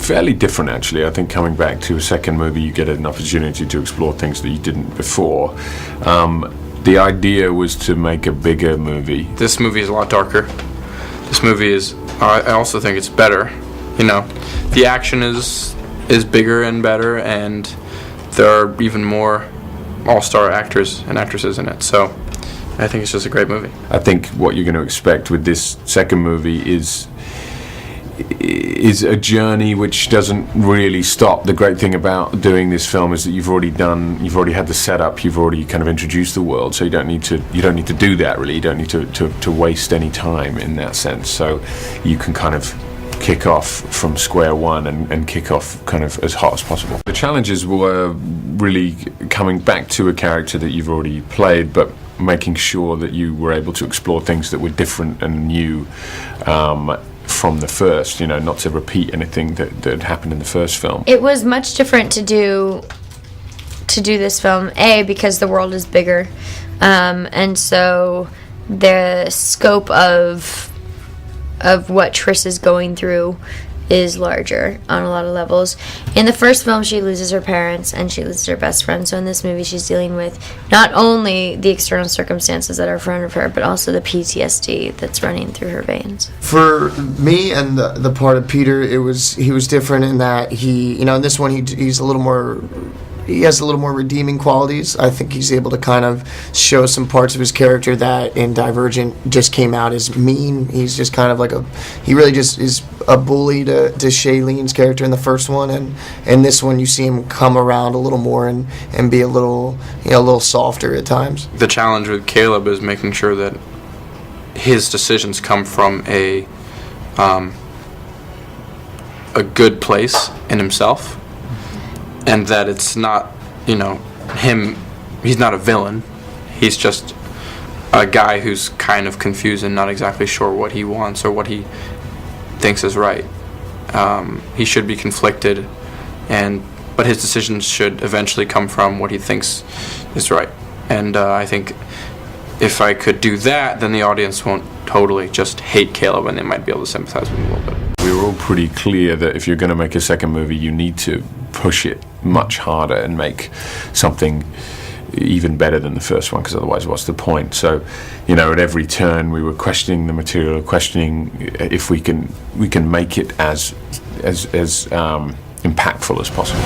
fairly different, actually. I think coming back to a second movie, you get an opportunity to explore things that you didn't before. The idea was to make a bigger movie. This movie is a lot darker. This movie is, I also think it's better. You know, the action is bigger and better, and there are even more all-star actors and actresses in it. So I think it's just a great movie. I think what you're going to expect with this second movie is a journey which doesn't really stop. The great thing about doing this film is that you've already had the setup, you've already kind of introduced the world, so you don't need to do that really. You don't need to waste any time in that sense. So you can kind of kick off from square one and kick off kind of as hot as possible. The challenges were really coming back to a character that you've already played, but making sure that you were able to explore things that were different and new from the first, you know, not to repeat anything that had happened in the first film. It was much different to do this film, because the world is bigger, and so the scope of what Triss is going through is larger on a lot of levels. In the first film, she loses her parents and she loses her best friend. So in this movie, she's dealing with not only the external circumstances that are in front of her, but also the PTSD that's running through her veins. For me and the part of Peter, he was different in that in this one he's a little more. He has a little more redeeming qualities. I think he's able to kind of show some parts of his character that in Divergent just came out as mean. He's just kind of like he really just is a bully to Shailene's character in the first one, and in this one you see him come around a little more and be a little softer at times. The challenge with Caleb is making sure that his decisions come from a good place in himself. And that it's not, him, he's not a villain. He's just a guy who's kind of confused and not exactly sure what he wants or what he thinks is right. He should be conflicted, but his decisions should eventually come from what he thinks is right. And I think if I could do that, then the audience won't totally just hate Caleb, and they might be able to sympathize with him a little bit. We were all pretty clear that if you're going to make a second movie, you need to push it much harder and make something even better than the first one, because otherwise what's the point? So, at every turn we were questioning the material, questioning if we can make it as impactful as possible.